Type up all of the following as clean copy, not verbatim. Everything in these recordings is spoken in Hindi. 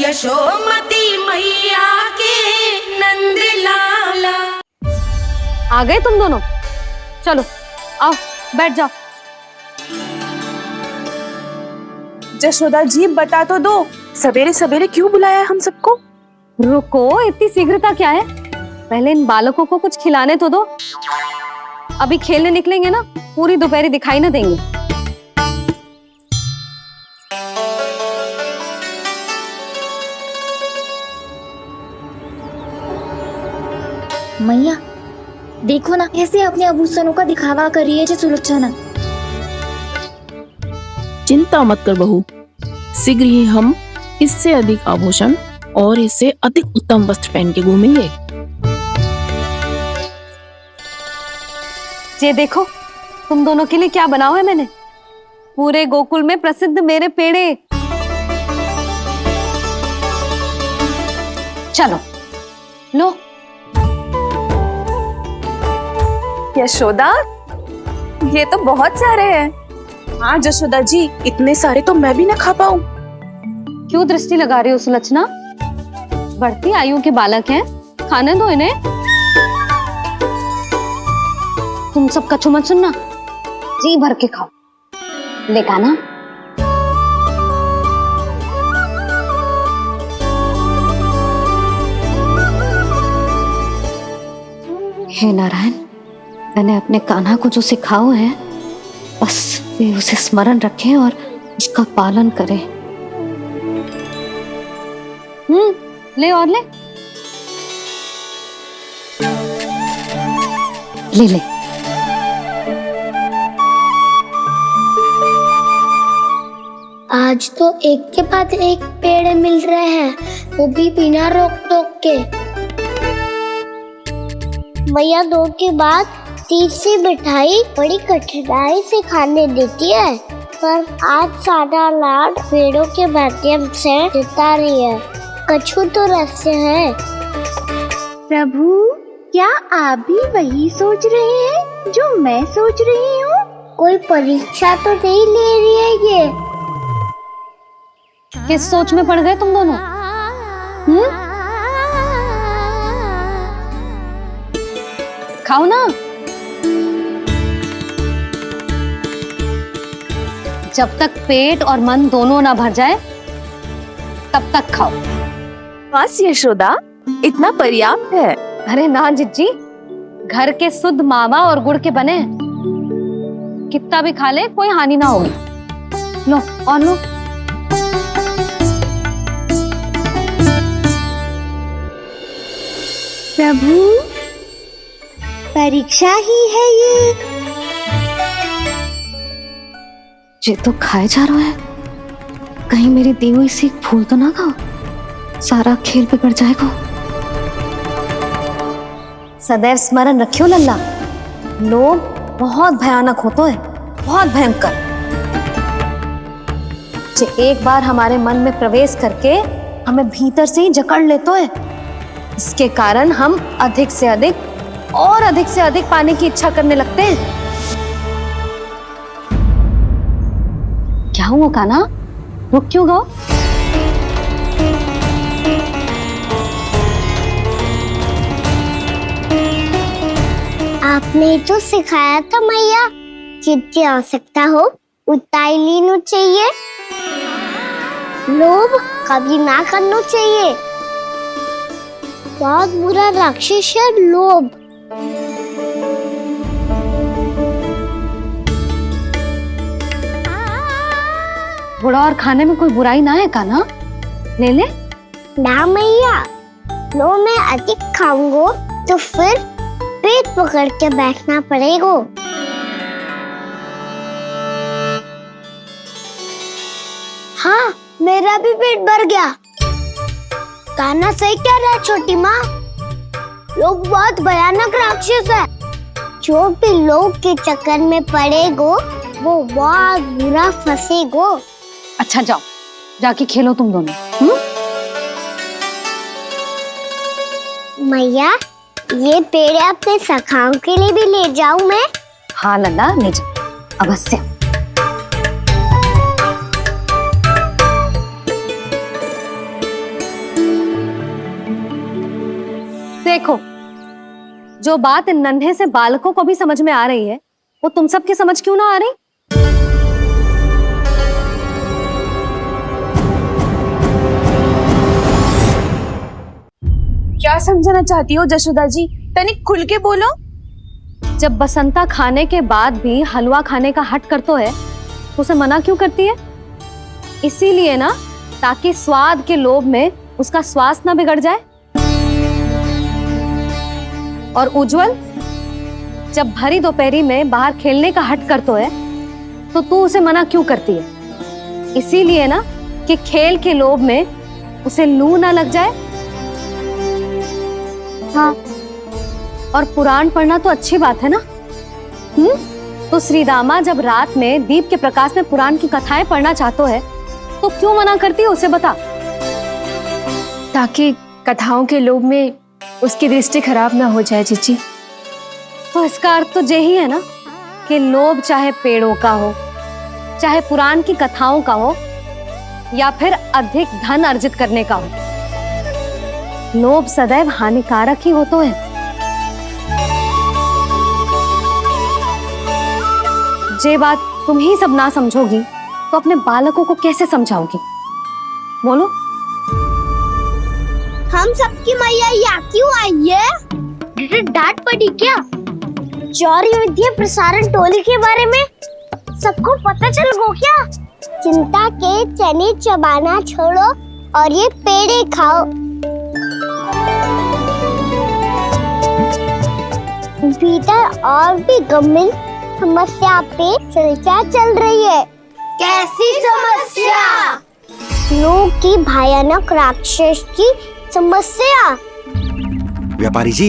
यशोमती मैया के नंद लाला। आ गए तुम दोनों? चलो आओ बैठ जाओ। जशोदा जी बता तो दो, सवेरे सवेरे क्यों बुलाया हम सबको? रुको, इतनी शीघ्रता क्या है? पहले इन बालकों को कुछ खिलाने तो दो। अभी खेलने निकलेंगे ना, पूरी दोपहरी दिखाई ना देंगे। मैया देखो ना, कैसे अपने आभूषणों का दिखावा कर रही है जो सुलोचना। चिंता मत कर बहू, शीघ्र ही हम इससे अधिक आभूषण और इससे अधिक उत्तम वस्त्र पहन के घूमेंगे। ये देखो तुम दोनों के लिए क्या बनाओ है मैंने। पूरे गोकुल में प्रसिद्ध मेरे पेड़े। चलो लो। यशोदा, ये तो बहुत सारे हैं। हाँ जशोदा जी, इतने सारे तो मैं भी ना खा पाऊं। क्यों दृष्टि लगा रही हो सुलक्षणा? बढ़ती आयु के बालक हैं, खाने दो इन्हें। तुम सब कछु मत सुनना, जी भर के खाओ। लेगा ना? हे नारायण, मैंने अपने कान्हा को जो सिखाओ है, बस वे उसे स्मरण रखें और उसका पालन करें। ले और ले। ले ले। आज तो एक के बाद एक पेड़ मिल रहे हैं, वो भी बिना रोक टोक के। मैया दो के बाद तीसरी मिठाई बड़ी कठिनाई से खाने देती है, पर आज सादा लाड पेड़ों के माध्यम से जिता रही है। कछु तो रहस्य है। प्रभु, क्या आप भी वही सोच रहे हैं जो मैं सोच रही हूँ? कोई परीक्षा तो नहीं ले रही है ये? किस सोच में पड़ गए तुम दोनों? खाओ ना। जब तक पेट और मन दोनों ना भर जाए तब तक खाओ। बस यशोदा, इतना पर्याप्त है। अरे ना जिज्जी, घर के शुद्ध मावा और गुड़ के बने, कितना भी खा ले कोई हानि ना होगी। लो और लो। प्रभु, परीक्षा ही है ये तो खाए जा रहा है। कहीं मेरी दी हुई सीख फूल तो ना खाओ, सारा खेल बिगड़ जाएगा। सदैव स्मरण रखियो लल्ला, लोभ बहुत भयानक होता है, बहुत भयंकर। जो एक बार हमारे मन में प्रवेश करके हमें भीतर से ही जकड़ लेता है, इसके कारण हम अधिक से अधिक और अधिक से अधिक पाने की इच्छा करने लगते हैं। क्या हुआ कान्हा, रुक क्यों गए? आपने तो सिखाया था मैया, जितनी आवश्यकता हो उतना ही लेना चाहिए, लोभ कभी ना करना चाहिए। बहुत बुरा राक्षस है लोभ। बुरा और खाने में कोई बुराई ना है कान्हा, ले ले। ना मैया, लो मैं अधिक खाऊंगा तो फिर पेट पकड़ के बैठना पड़ेगा। हाँ, मेरा भी पेट भर गया। कान्हा सही कह रहा है छोटी माँ, लोग बहुत भयानक राक्षस है। जो भी लोग के चक्कर में पड़ेगो वो बहुत बुरा फंसेगो। अच्छा जाओ, जाके खेलो तुम दोनों। मैया, ये पेड़ अपने सखाओं के लिए भी ले जाऊं मैं? हाँ लल्ला, ले जाओ अवश्य। देखो, जो बात इन नन्हे से बालकों को भी समझ में आ रही है, वो तुम सबकी समझ क्यों ना आ रही? क्या समझाना चाहती हो जशोदा जी? तनिक खुल के बोलो। जब बसंता खाने के बाद भी हलवा खाने का हट करतो है, तो उसे मना क्यों करती है? इसीलिए ना, ताकि स्वाद के लोभ में उसका स्वास्थ्य ना बिगड़ जाए। और उज्जवल, जब भरी दोपहरी में बाहर खेलने का हट करतो है, तो तू उसे मना क्यों करती है? इसीलिए ना कि खेल के लोभ में उसे लू ना लग जाए। हाँ, और पुराण पढ़ना तो अच्छी बात है ना। तो श्रीदामा जब रात में दीप के प्रकाश में पुराण की कथाएं पढ़ना चाहते है, तो क्यों मना करती है? उसे बता। ताकि कथाओं के लोभ में उसकी दृष्टि खराब ना हो जाए जीजी। तो इसका अर्थ तो यही है ना कि लोभ चाहे पेड़ों का हो, चाहे पुराण की कथाओं का हो, या फिर अधिक धन अर्जित करने का हो, लोभ सदैव हानिकारक ही होता है। जे बात तुम ही सब ना समझोगी, तो अपने बालकों को कैसे समझाओगी? बोलो। हम सबकी मैया यहाँ क्यों आई है? डांट पड़ी क्या? चौरी विद्या प्रसारण टोली के बारे में सबको पता चल गो क्या? चिंता के चने चबाना छोड़ो और ये पेड़े खाओ। भीतर और भी गंभीर समस्या पे चर्चा चल रही है। कैसी समस्या? लोग की भयानक राक्षस की समस्या। व्यापारी जी,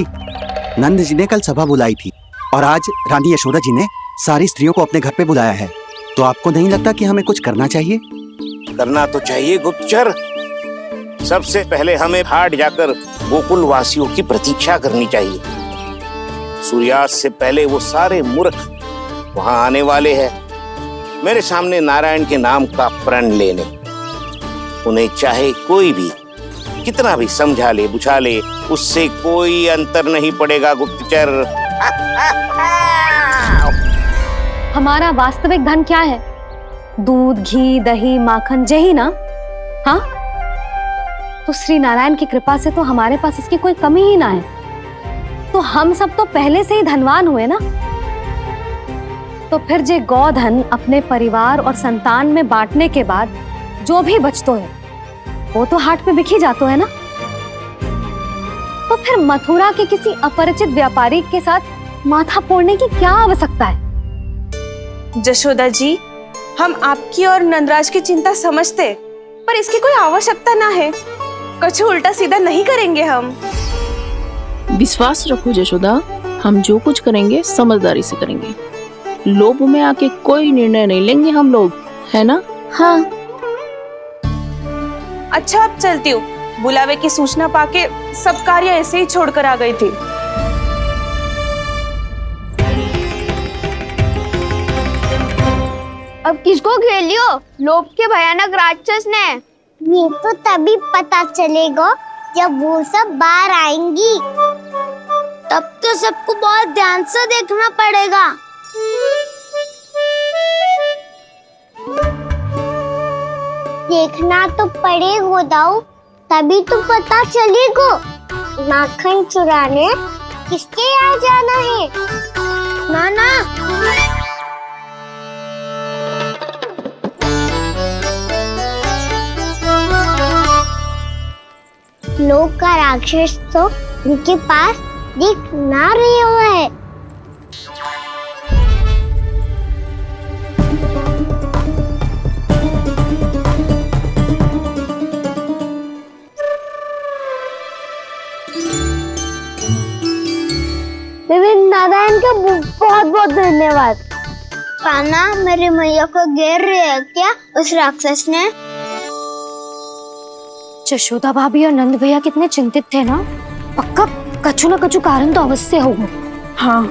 नंद जी ने कल सभा बुलाई थी और आज रानी यशोदा जी ने सारी स्त्रियों को अपने घर पे बुलाया है। तो आपको नहीं लगता कि हमें कुछ करना चाहिए? करना तो चाहिए गुप्तचर। सबसे पहले हमें हाट जाकर गोकुल वासियों की प्रतीक्षा करनी चाहिए। सूर्यास्त से पहले वो सारे मूर्ख वहां आने वाले हैं, मेरे सामने नारायण के नाम का प्रण लेने। उन्हें चाहे कोई भी कितना भी समझा ले बुझा ले, उससे कोई अंतर नहीं पड़ेगा गुप्तचर। हमारा वास्तविक धन क्या है? दूध, घी, दही, माखन, यही ना? हाँ, तो श्री नारायण की कृपा से तो हमारे पास इसकी कोई कमी ही ना है। तो हम सब तो पहले से ही धनवान हुए ना। तो फिर जे गोधन अपने परिवार और संतान में बांटने के बाद जो भी बचतो है, वो तो हाट पे बिखी जातो है ना। तो फिर मथुरा के किसी अपरिचित व्यापारी के साथ माथा फोड़ने की क्या आवश्यकता है? जशोदा जी, हम आपकी और नंदराज की चिंता समझते, पर इसकी कोई आवश्यकता ना है। कुछ उल्टा सीधा नहीं करेंगे हम। विश्वास रखो जशोदा, हम जो कुछ करेंगे समझदारी से करेंगे। लोभ में आके कोई निर्णय नहीं लेंगे हम लोग, है ना? हाँ। अच्छा, अब चलती हूँ। बुलावे की सूचना पाके सब कार्य ऐसे ही छोड़कर आ गई थी। अब किसको घेलियो? लोभ के भयानक राक्षस ने। ये तो तभी पता चलेगा जब वो सब बाहर आएंगी। तब तो सबको बहुत ध्यान से देखना पड़ेगा। देखना तो पड़ेगा दाऊ, तभी तो पता चलेगा माखन चुराने किसके यहाँ जाना है। नाना, लोग का राक्षस तो उनके पास दिख ना रहे हुआ है। नारायण का बहुत बहुत धन्यवाद। कान्हा, मेरी मैया को घेर रहे है क्या उस राक्षस ने? यशोदा भाभी और नंद भैया कितने चिंतित थे ना। पक्का कछु न कछु कारण तो अवश्य होगा। हाँ,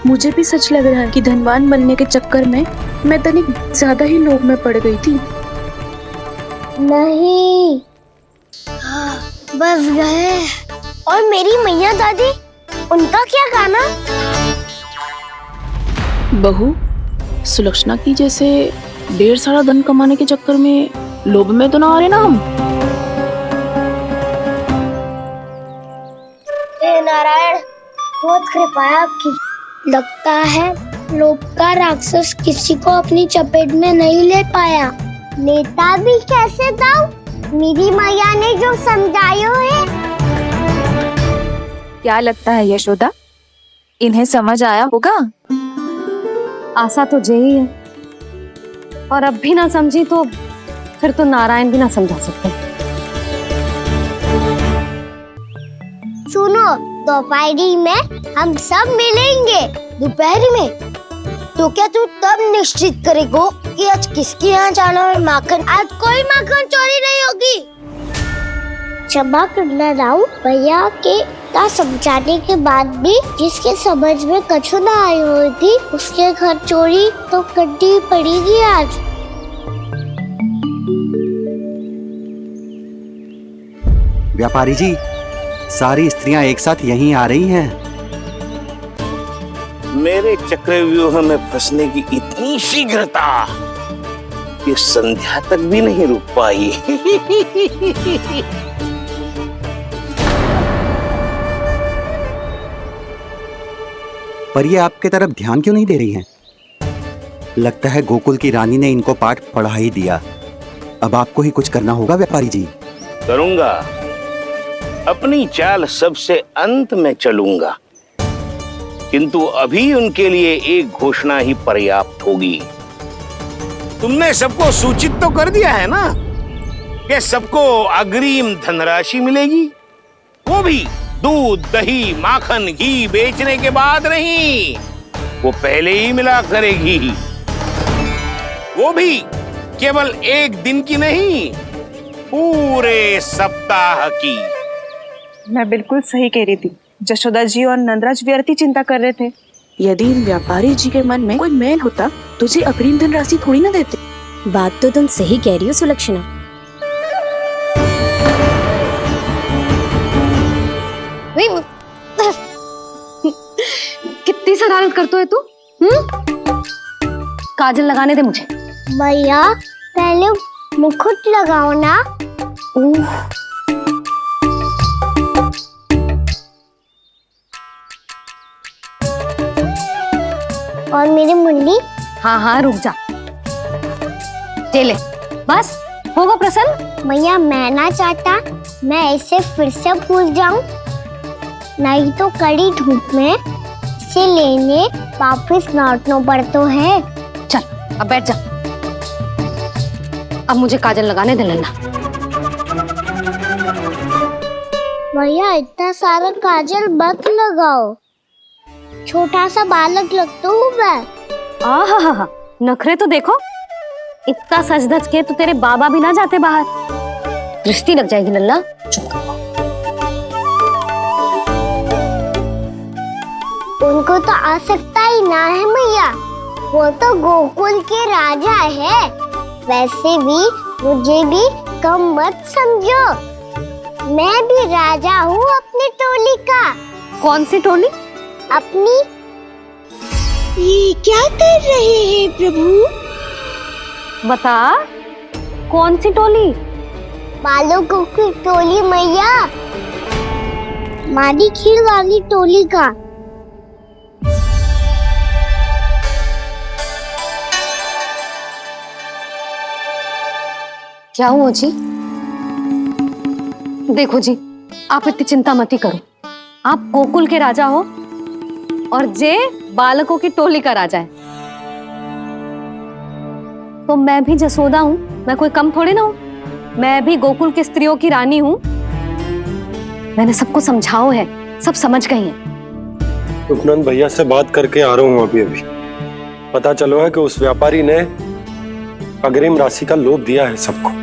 मुझे भी सच लग रहा है कि धनवान बनने के चक्कर में मैं तनिक ज्यादा ही लोभ में पड़ गई थी। नहीं, बस गए और मेरी मैया दादी, उनका क्या गाना? बहू, सुलक्षणा की जैसे ढेर सारा धन कमाने के चक्कर में लोभ में तो ना आ रहे ना हम? हे नारायण, बहुत कृपा है आपकी। लगता है लोभ का राक्षस किसी को अपनी चपेट में नहीं ले पाया। लेता भी कैसे था? मेरी मैया ने जो समझायो है। क्या लगता है यशोदा, इन्हें समझ आया होगा? आशा तो यही है, और अब भी ना समझी तो फिर तो नारायण भी ना समझा सकते। सुनो, दोपहरी में हम सब मिलेंगे। दोपहरी में? तो क्या तू तब निश्चित करेगो कि आज किसके यहाँ जाना है माखन? आज कोई माखन चोरी नहीं होगी। क्षमा करना राव, भैया के का समझाने के बाद भी जिसके समझ में कछु ना आई होगी उसके घर चोरी तो करनी पड़ेगी आज। व्यापारी जी, सारी स्त्रियां एक साथ यहीं आ रही हैं। मेरे चक्रव्यूह में फंसने की इतनी शीघ्रता कि संध्या तक भी नहीं रुक पाई। पर ये आपके तरफ ध्यान क्यों नहीं दे रही हैं? लगता है गोकुल की रानी ने इनको पाठ पढ़ा ही दिया। अब आपको ही कुछ करना होगा व्यापारी जी। करूंगा, अपनी चाल सबसे अंत में चलूंगा, किंतु अभी उनके लिए एक घोषणा ही पर्याप्त होगी। तुमने सबको सूचित तो कर दिया है ना कि सबको अग्रिम धनराशि मिलेगी, वो भी दूध, दही, माखन, घी बेचने के बाद नहीं, वो पहले ही मिला करेगी। वो भी केवल एक दिन की नहीं, पूरे सप्ताह की। मैं बिल्कुल सही कह रही थी। जशोदा जी और नंदराज व्यर्थ ही चिंता कर रहे थे। यदि इन व्यापारी जी के मन में कोई मैल होता तुझे अग्रिम धनराशि थोड़ी ना देते। बात तो तुम सही कह रही हो सुलक्षणा। कितनी शरारत करते है तू? काजल लगाने दे मुझे। भैया पहले मुकुट लगाओ ना। और मेरी मुन्नी? हाँ हाँ रुक जा, ये ले, बस होगा प्रसन्न। भैया मैं ना चाहता मैं ऐसे फिर से भूल जाऊं, नहीं तो कड़ी धूप में इसे लेने वापस लौटना पड़ता है। चल अब बैठ जा, अब मुझे काजल लगाने दे लेना। भैया इतना सारा काजल मत लगाओ, छोटा सा बालक लगता हूँ मैं। आहा, नखरे तो देखो, इतना सज धज के तो तेरे बाबा भी ना जाते बाहर, दृष्टि लग जाएगी लल्ला। उनको तो आ सकता ही ना है भैया, वो तो गोकुल के राजा है। वैसे भी मुझे भी कम मत समझो, मैं भी राजा हूँ अपनी टोली का। कौन सी टोली? अपनी। ये क्या कर रहे हैं प्रभु? बता, कौन सी टोली? बालकों की टोली मैया, मारी खीर वाली टोली का। क्या हुआ जी? देखो जी, आप इतनी चिंता मत ही करो। आप गोकुल के राजा हो और जे बालकों की टोली का राजा है, तो मैं भी जसोदा हूँ, मैं कोई कम थोड़ी ना हूँ। मैं भी गोकुल की स्त्रियों की रानी हूँ। मैंने सबको समझाओ है, सब समझ गई हैं। उपनंद भैया से बात करके आ रहा हूँ अभी। पता चलो है कि उस व्यापारी ने अग्रिम राशि का लोभ दिया है सबको।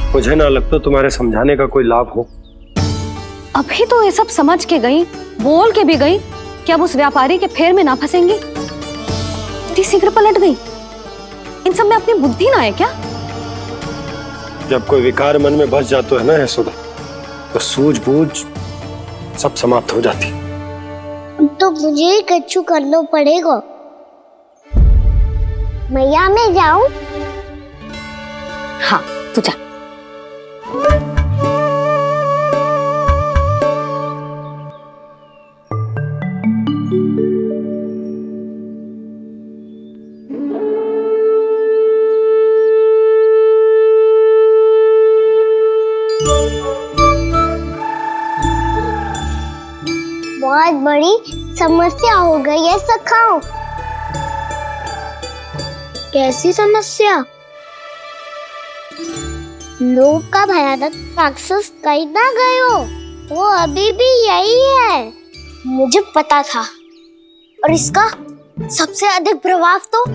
मुझे ना लगता तुम्हारे समझाने का कोई लाभ हो। अभी तो ये सब समझ के गई, बोल के भी गई कि अब उस व्यापारी के फेर में ना फंसेंगी। इतनी शीघ्र पलट गई, इन सब में अपनी बुद्धि ना है क्या? जब कोई विकार मन में बस जाता है ना यशोदा, तो सूझबूझ सब समाप्त हो जाती। तो मुझे ही कच्चू करना पड़ेगा। मैया मैं जाऊं? हाँ तू जा। बहुत बड़ी समस्या हो गई है सखाओ। कैसी समस्या? लोभ का भयानक राक्षस कहीं ना गए हो, वो अभी भी यही है। मुझे पता था, और इसका सबसे अधिक प्रभाव तो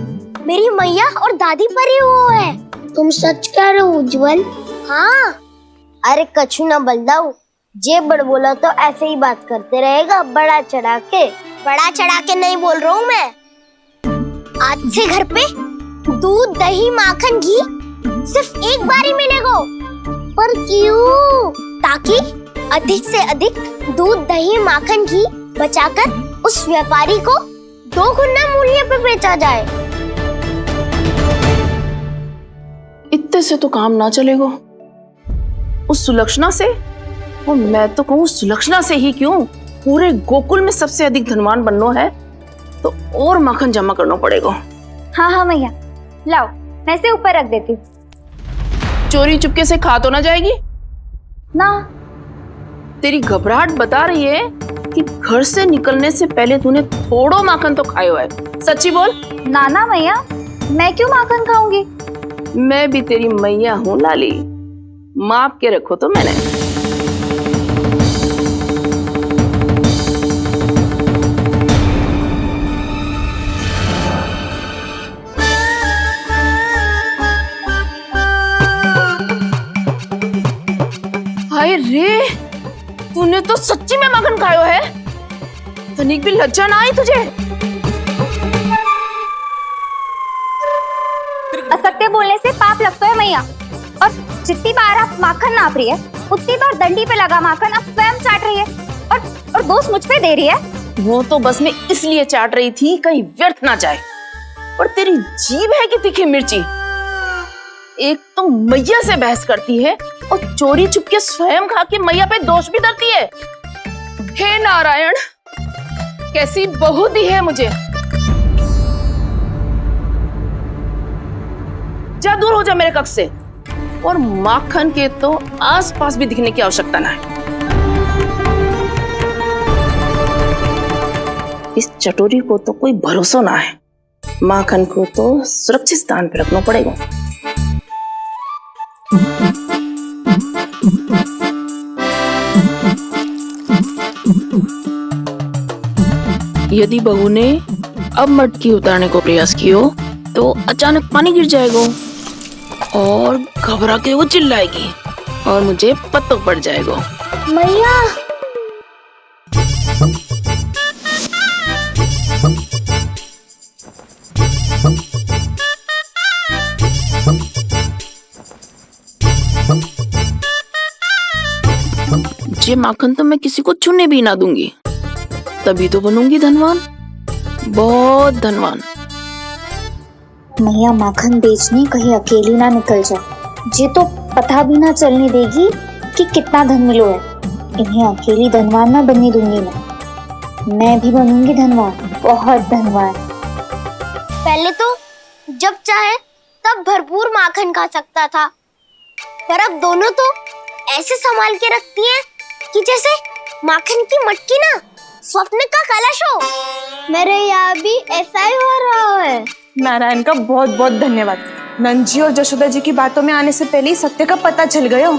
मेरी मैया और दादी पर ही हुआ है। तुम सच कह रहे हो उज्जवल? हाँ। अरे कछु ना बलदाऊ, जे बड़ बोला तो ऐसे ही बात करते रहेगा बढ़ा चढ़ा के। बढ़ा चढ़ा के नहीं बोल रहा हूँ मैं। आज से घर पे दूध दही माखन घी सिर्फ एक बार ही मिलेगा। पर क्यों? ताकि अधिक से अधिक दूध दही माखन घी बचाकर उस व्यापारी को 2 गुना मूल्य पे बेचा जाए। इतने से तो काम ना चलेगा। उस सुलक्षणा से, और मैं तो कहूँ सुलक्षणा से ही क्यों, पूरे गोकुल में सबसे अधिक धनवान बनना है तो और माखन जमा करना पड़ेगा। हाँ हाँ मैया, लाओ मैं इसे ऊपर रख देती हूँ। चोरी चुपके से खा तो ना जाएगी ना? तेरी घबराहट बता रही है कि घर से निकलने से पहले तूने थोड़ो माखन तो खाया है। सच्ची बोल। ना ना मैया, मैं क्यों माखन खाऊंगी? मैं भी तेरी मैया हूँ लाली, माप के रखो तो मैंने। हाय रे, तूने तो सच्ची में माखन खायो है। तनिक भी लज्जा ना आई तुझे? असत्य बोलने से पाप लगता है मैया, और जितनी बार आप माखन नाप रही है उतनी बार डंडी पे लगा माखन आप स्वयं चाट रही है, और दोष मुझ पे दे रही है। वो तो बस मैं इसलिए चाट रही थी कहीं व्यर्थ ना जाए। और तेरी जीभ है कि तीखी मिर्ची। एक तो मैया से बहस करती है और चोरी चुपके स्वयं खा के मैया पे दोष भी धरती है। हे नारायण, कैसी बहू दी है मुझे। जा दूर हो जा मेरे कक्ष से, और माखन के तो आसपास भी दिखने की आवश्यकता ना है। इस चटोरी को तो कोई भरोसा ना है। माखन को तो सुरक्षित स्थान पर रखना पड़ेगा। यदि बहू ने अब मटकी उतारने को प्रयास किया तो अचानक पानी गिर जाएगा और घबरा के वो चिल्लाएगी और मुझे पता पड़ जाएगा। मैया, ये माखन तो मैं किसी को छूने भी ना दूंगी, तभी तो बनूंगी धनवान, बहुत धनवान। मैया माखन बेचने कहीं अकेली ना निकल जाए। ये तो पता भी ना चलने देगी कि कितना धन मिलो है। इन्हें अकेली धनवान ना बनने दूंगी मैं भी बनूंगी धनवान, बहुत धनवान। पहले तो जब चाहे तब भरपूर माखन खा सकता था, पर अब दोनों तो ऐसे संभाल के रखती हैं कि जैसे माखन की मटकी ना स्वप्न का कलश हो। मेरे यहाँ भी ऐसा ही हो रहा है। नारायण का बहुत बहुत धन्यवाद। नंद जी और जशोदा जी की बातों में आने से पहले ही सत्य का पता चल गया।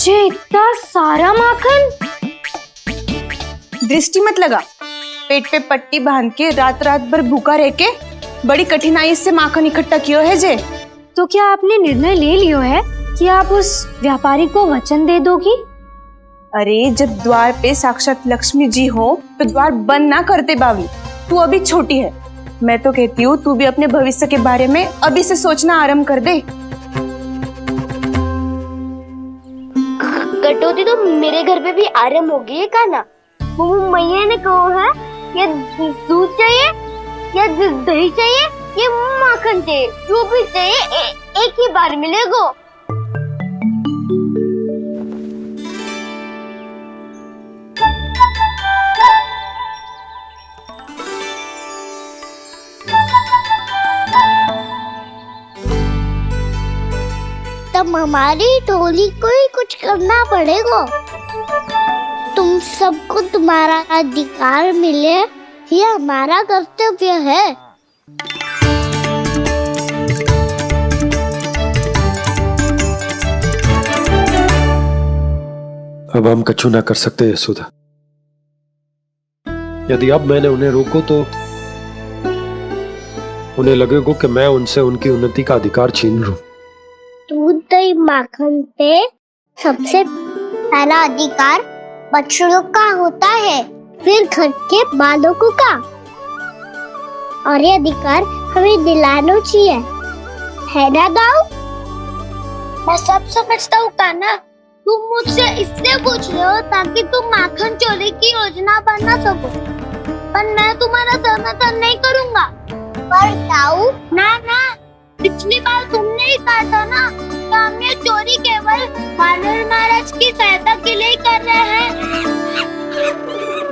ये इतना सारा माखन? दृष्टि मत लगा, पेट पे पट्टी बांध के रात रात भर भूखा रह के बड़ी कठिनाई से माखन इकट्ठा किया है जे। तो क्या आपने निर्णय ले लियो है कि आप उस व्यापारी को वचन दे दोगी? अरे जब द्वार पे साक्षात लक्ष्मी जी हो तो द्वार बंद ना करते बावली। तू अभी छोटी है, मैं तो कहती हूँ तू भी अपने भविष्य के बारे में अभी से सोचना आरंभ कर दे। कटौती तो मेरे घर पे भी आरंभ हो गई है काना। वो मैया ने कहा है या दूध चाहिए या दही चाहिए या माखन चाहिए, जो भी चाहिए एक ही बार मिलेगा। तब हमारी टोली को ही कुछ करना पड़ेगा। तुम सबको तुम्हारा अधिकार मिले, ये हमारा कर्तव्य है। अब हम कछु ना कर सकते यशोदा। यदि अब मैंने उन्हें रोको तो उन्हें लगेगा कि मैं उनसे उनकी उन्नति का अधिकार छीन लूं। दूध दही माखन पे सबसे पहला अधिकार बछड़ों का होता है, फिर घर के बालकों का, और ये अधिकार हमें दिलाना चाहिए, है ना दाऊ? मैं सब समझता हूँ काना। तुम मुझसे इसलिए पूछ रहे हो ताकि तुम माखन चोरी की योजना बना सको, पर मैं तुम्हारा समर्थन नहीं करूँगा। पर दाऊ ना, पिछली बार तुमने ही कहा था ना कि हम ये चोरी केवल वानर महाराज की सहायता के लिए कर रहे हैं।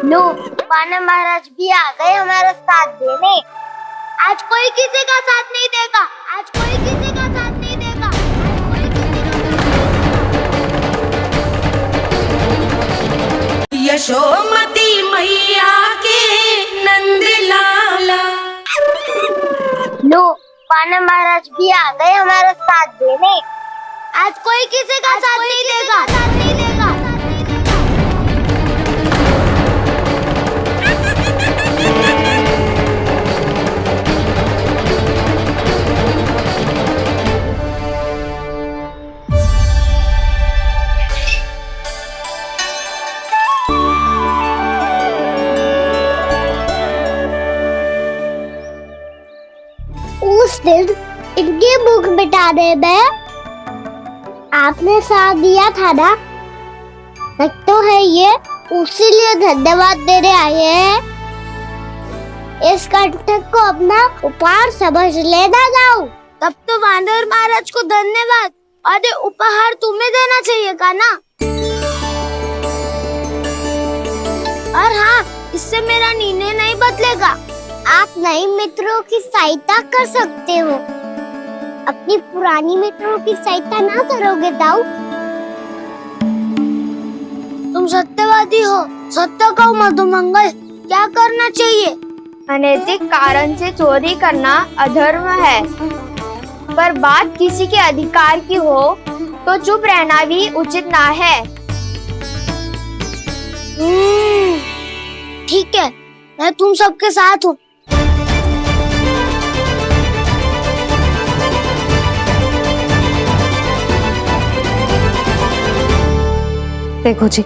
लो, वानर महाराज भी आ गए हमारा साथ देने। आज कोई किसी का साथ नहीं देगा, आज कोई किसी का साथ नहीं देगा, आज कोई किसी का। यशोमती मैया के नंद लाला। लो, वानर महाराज भी आ गए हमारा साथ देने। आज कोई किसी का साथ नहीं देगा, साथ नहीं देगा। उस दिन इनकी भूख मिटाने में आपने साथ दिया था ना, लगता है ये उसी लिए धन्यवाद देने आए हैं। इस कंटक को अपना उपहार समझ लेना जाओ। तब तो वानर महाराज को धन्यवाद और उपहार तुम्हें देना चाहिए का ना। और हाँ, इससे मेरा निर्णय नहीं बदलेगा। आप नए मित्रों की सहायता कर सकते हो, अपनी पुरानी मित्रों की सहायता ना करोगे दाऊ। तुम सत्यवादी हो, सत्य कहो मधुमंगल, क्या करना चाहिए? अनैतिक कारण से चोरी करना अधर्म है, पर बात किसी के अधिकार की हो तो चुप रहना भी उचित ना है। ठीक है, मैं तुम सबके साथ हूँ। देखो जी,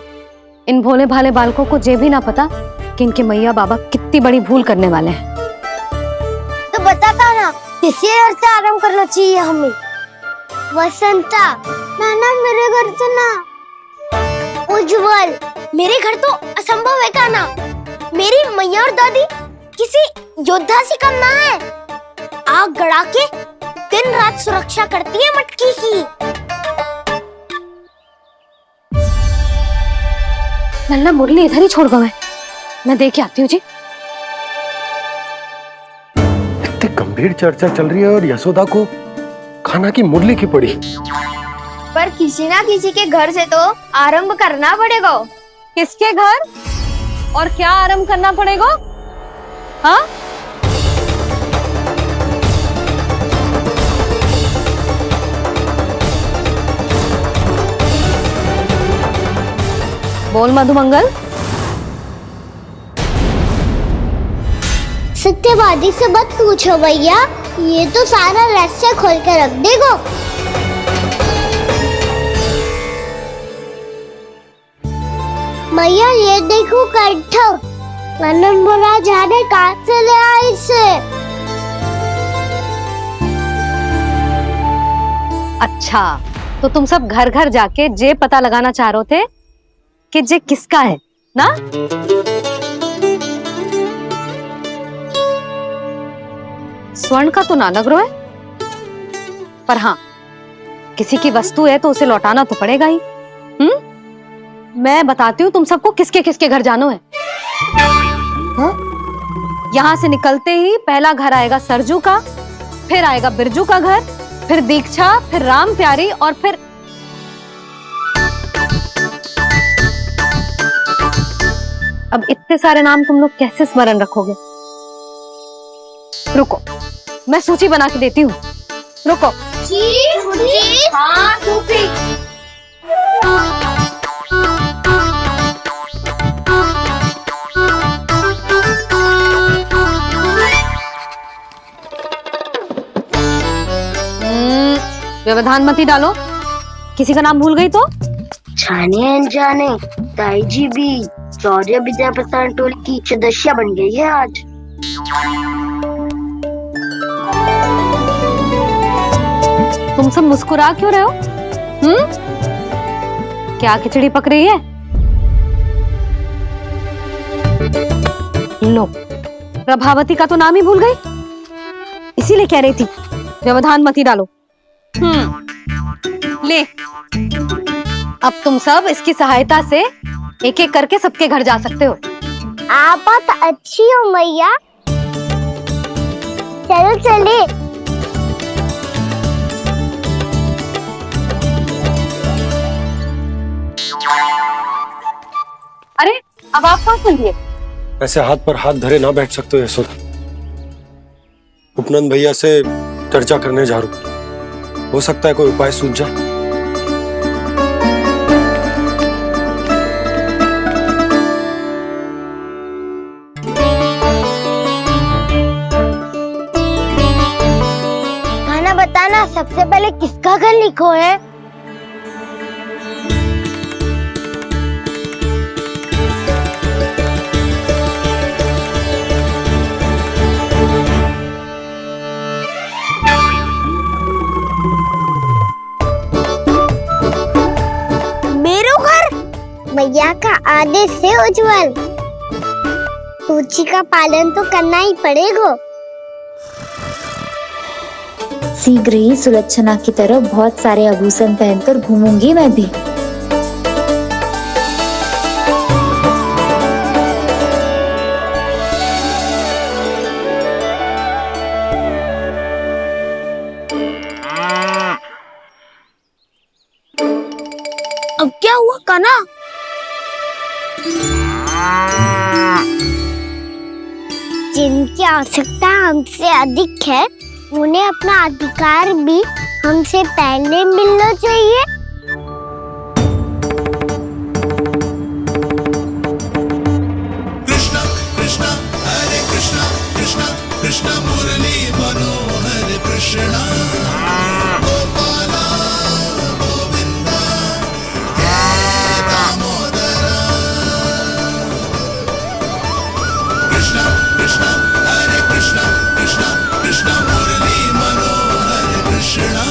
इन भोले भाले बालकों को ये भी ना पता कि इनके मैया बाबा कितनी बड़ी भूल करने वाले हैं। तो बताता ना, किसी घर से आरंभ करना चाहिए हमें। वसंता, नाना मेरे घर से ना। उज्जवल, मेरे घर तो असंभव है काना। मेरी मैया और दादी किसी योद्धा से कम ना है। आग गड़ा के दिन रात सुरक्षा करती है मटकी की। नन्ना मुरली इधर ही छोड़ गए, मैं देख के आती हूँ जी। इतनी गंभीर चर्चा चल रही है और यशोदा को खाना की मुरली की पड़ी। पर किसी ना किसी के घर से तो आरंभ करना पड़ेगा। किसके घर और क्या आरंभ करना पड़ेगा? हाँ, बोल मधुमंगल। सत्यवादी से मत पूछो भैया, ये तो सारा रहस्य खोल के रख देगा। भैया ये देखो कंठ, नंदन महाराज जाने कहाँ से ले आए इसे। अच्छा, तो तुम सब घर घर जाके जे पता लगाना चाह रहे थे कि जे किसका है ना? स्वर्ण का तो ना लग रहा है, पर हाँ, किसी की वस्तु है तो उसे लौटाना तो पड़ेगा ही। मैं बताती हूँ तुम सबको किसके किसके घर जाना है। यहाँ से निकलते ही पहला घर आएगा सरजू का, फिर आएगा बिरजू का घर, फिर दीक्षा, फिर राम प्यारी और फिर अब इतने सारे नाम तुम लोग कैसे स्मरण रखोगे? रुको, मैं सूची बना के देती हूँ। रुको। व्यवधान मत ही डालो, किसी का नाम भूल गई तो? जाने अनजाने ताई जी भी शौर्य विद्या प्रसारण टोली की सदस्य बन गई है आज। तुम सब मुस्कुरा क्यों रहे हो? क्या खिचड़ी पक रही है? लो, प्रभावती का तो नाम ही भूल गई, इसीलिए कह रही थी व्यवधान मत ही डालो। ले, अब तुम सब इसकी सहायता से एक एक करके सबके घर जा सकते हो। आप तो अच्छी हो मैया, चलो चले। अरे, अब आप कहाँ चलिए? ऐसे हाथ पर हाथ धरे ना बैठ सकते हो यशोदा। उपनंद भैया से चर्चा करने जा रहा हूं, हो सकता है कोई उपाय सूझ जाए। खाना बताना, सबसे पहले किसका घर लिखो है? मैया का आदेश से उज्जवल, सूची का पालन तो करना ही पड़ेगा। शीघ्र ही सुलक्षणा की तरह बहुत सारे आभूषण पहनकर घूमूंगी मैं भी। अब क्या हुआ काना? जिनकी आवश्यकता हमसे अधिक है, उन्हें अपना अधिकार भी हमसे पहले मिलना चाहिए। कृष्णा कृष्णा हरे कृष्णा कृष्णा कृष्णा मुरली मनोहर कृष्णा गोपाला गोविंदा हे दामोदरा। कृष्णा कृष्णा हरे कृष्णा कृष्णा कृष्णा मुरली मनोहर कृष्णा।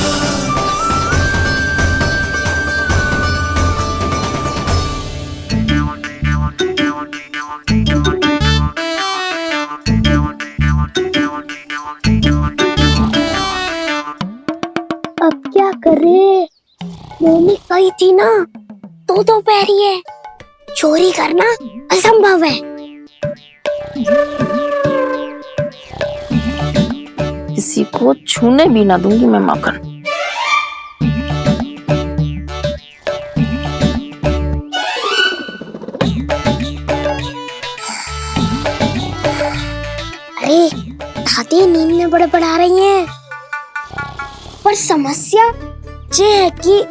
अब क्या करे? मम्मी कही थी ना, तो पैरी है, चोरी करना असंभव है। किसी को छूने भी ना दूंगी मैं माखन। अरे दादी नींद में बड़बड़ा रही हैं, पर समस्या ये है कि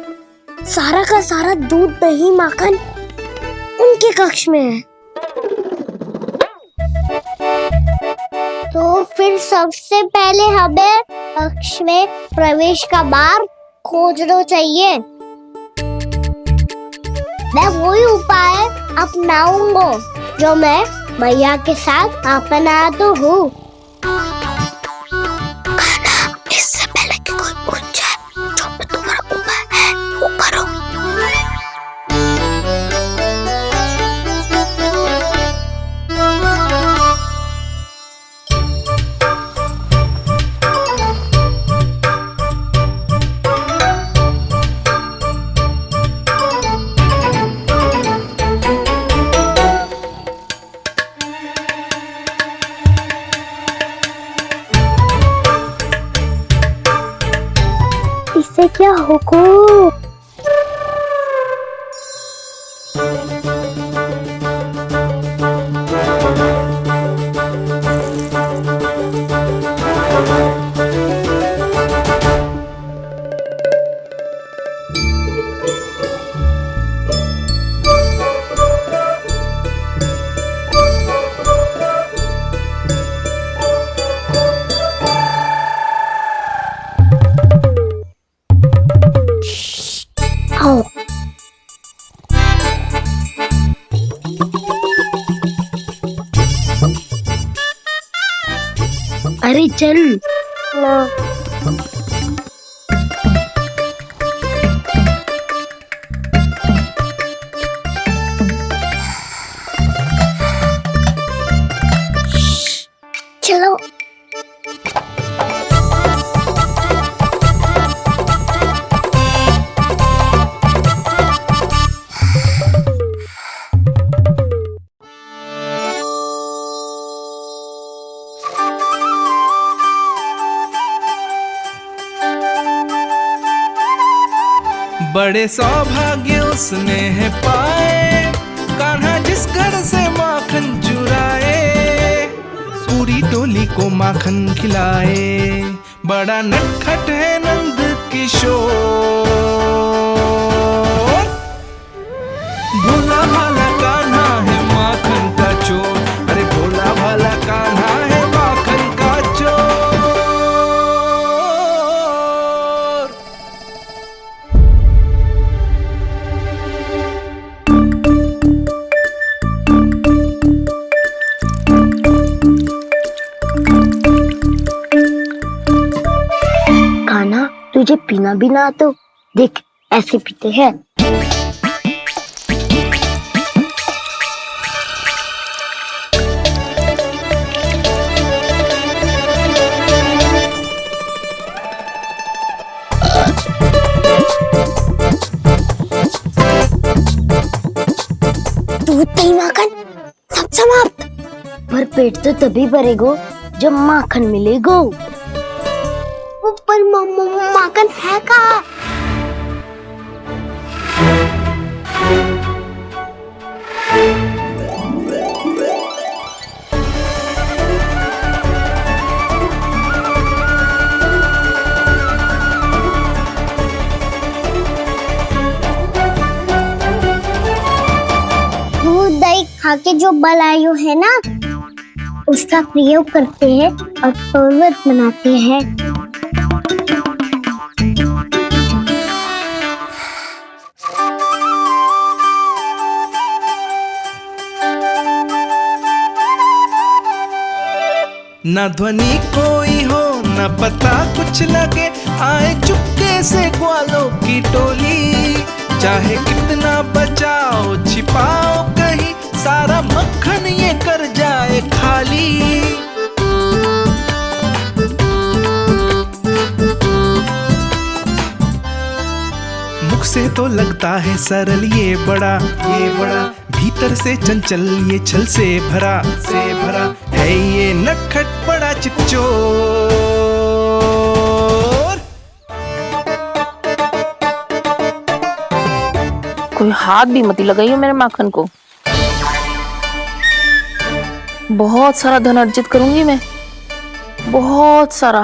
सारा का सारा दूध दही माखन उनके कक्ष में है। तो फिर सबसे पहले हमें कक्ष में प्रवेश का मार्ग खोजना चाहिए। मैं वही उपाय अपनाऊंगा जो मैं मैया के साथ अपनाता हूँ। इससे पहले कि कोई पूछ जाए, जो मैं तुम्हारा तुमसे क्या हुक्म? आओ। अरे चल ना। चलो। बड़े सौभाग्य उसने है पाए, कान्हा जिस घर से माखन चुराए, पूरी टोली को माखन खिलाए। बड़ा नटखट है नंद किशोर, भोला भाला कान्हा है माखन का चोर। अरे भोला भाला कान्हा है माखन का चोर। कान्हा, तुझे पीना भी ना तो देख ऐसे पीते हैं। दूध दही माखन सब समाप्त। पर पेट तो तभी भरेगो जब माखन मिलेगो। पर माखन है कहाँ? दूध दही खा के जो बलायु है ना, उसका प्रयोग करते हैं और पर्वत बनाते हैं। न ध्वनि कोई हो न पता कुछ लगे, आए चुपके से ग्वालों की टोली। चाहे कितना बचाओ छिपाओ कहीं, सारा मक्खन ये कर जाए खाली। मुख से तो लगता है सरल ये बड़ा भीतर से चंचल ये छल से भरा है ये नटखट बड़ा चिपचोर। कोई हाथ भी मत लगाइए मेरे माखन को। बहुत सारा धन अर्जित करूंगी मैं, बहुत सारा।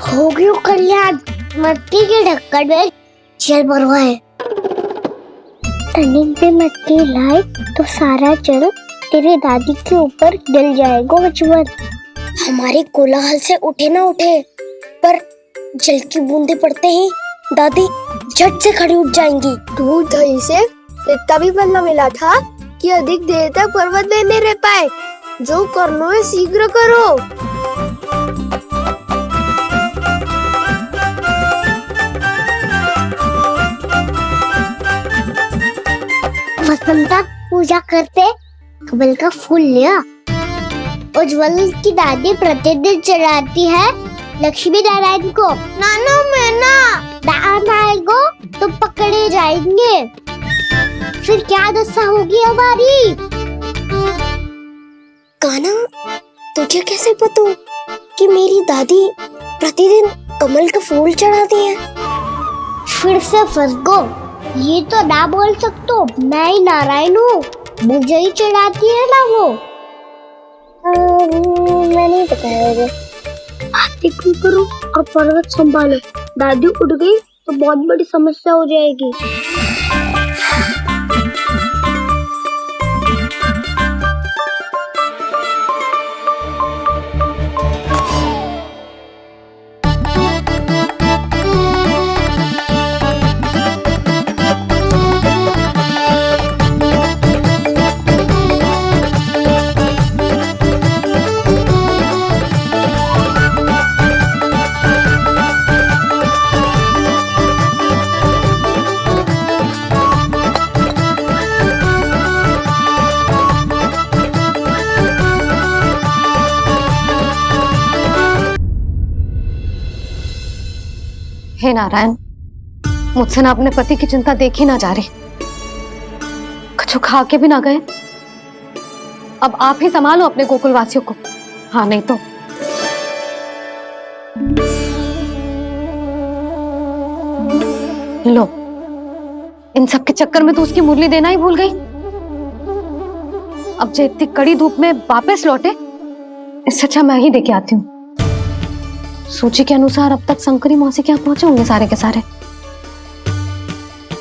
हो गयो कल्याण, मट्टी के ढक्कन में जल भरवा है। टनिक पे मट्टी लाए तो सारा जल तेरे दादी के ऊपर डल जाएगा बचवन। हमारे कोलाहल से उठे ना उठे, पर जल की बूंदे पड़ते ही दादी झट से खड़ी उठ जाएंगी। दूध दही से इतना भी बदला मिला था कि अधिक देर तक पर्वत में नहीं रह पाए। जो करना है शीघ्र करो। वसंता पूजा करते कमल का फूल लिया। उज्जवल की दादी प्रतिदिन चढ़ाती है लक्ष्मी नारायण को। नाना मैं ना आएगो तो पकड़े जाएंगे। फिर क्या दशा होगी हमारी? कान्हा तुझे कैसे पता? कि मेरी दादी प्रतिदिन कमल का फूल चढ़ाती है। फिर से फंस गो। ये तो ना बोल सकते, मैं ही नारायण हूँ, मुझे ही चढ़ाती है ना वो। मैं नहीं बताया। बातें क्यों करो और पर्वत संभालो। दादी उठ गई तो बहुत बड़ी समस्या हो जाएगी। हे नारायण, मुझसे ना अपने पति की चिंता देखी ना जा रही, कुछ खा के भी ना गए। अब आप ही संभालो अपने गोकुल वासियों को। हाँ नहीं तो लो, इन सब के चक्कर में तो उसकी मुरली देना ही भूल गई। अब जो इतनी कड़ी धूप में वापस लौटे, इससे अच्छा मैं ही देके आती हूँ। सूची के अनुसार अब तक शंकरी मौसी के यहाँ पहुंचे होंगे सारे के सारे।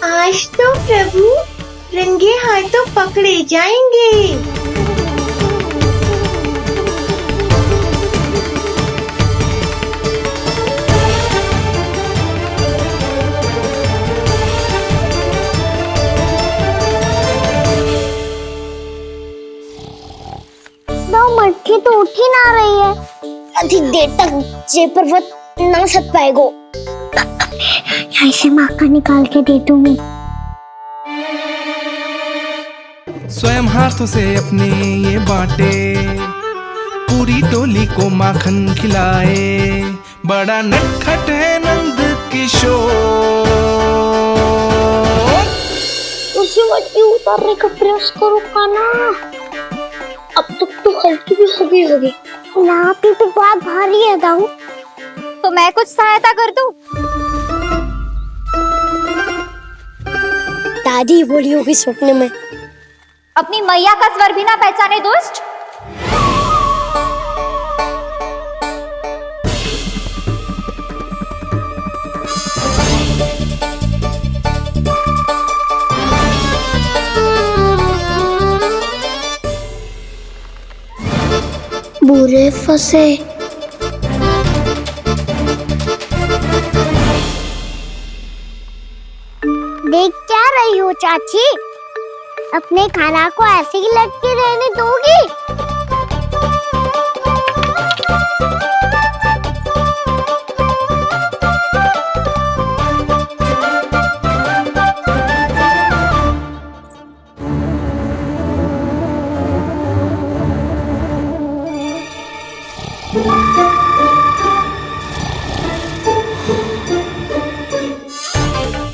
आज तो प्रभु रंगे हाथों पकड़े जाएंगे। 9 मटकी तो उठ ही ना रही है। अधिक देर तक ये पर्वत ना सक पाएगो। यहाँ से माखन निकाल के दे दूंगी। स्वयं हाथों से अपने ये बांटे, पूरी टोली को माखन खिलाए। बड़ा नटखट है नंद किशोर। उसे मटकी उतारने का प्रयास करो काना। अब तक तो हल्की भी हो गई होगी। नापी तो बहुत भारी है दाऊ। तो मैं कुछ सहायता कर दूं? दादी बोली होगी सपने में। अपनी मैया का स्वर भी ना पहचाने दुष्ट। बुरे फंसे। देख क्या रही हो चाची? अपने खाना को ऐसे ही लटके रहने दोगी?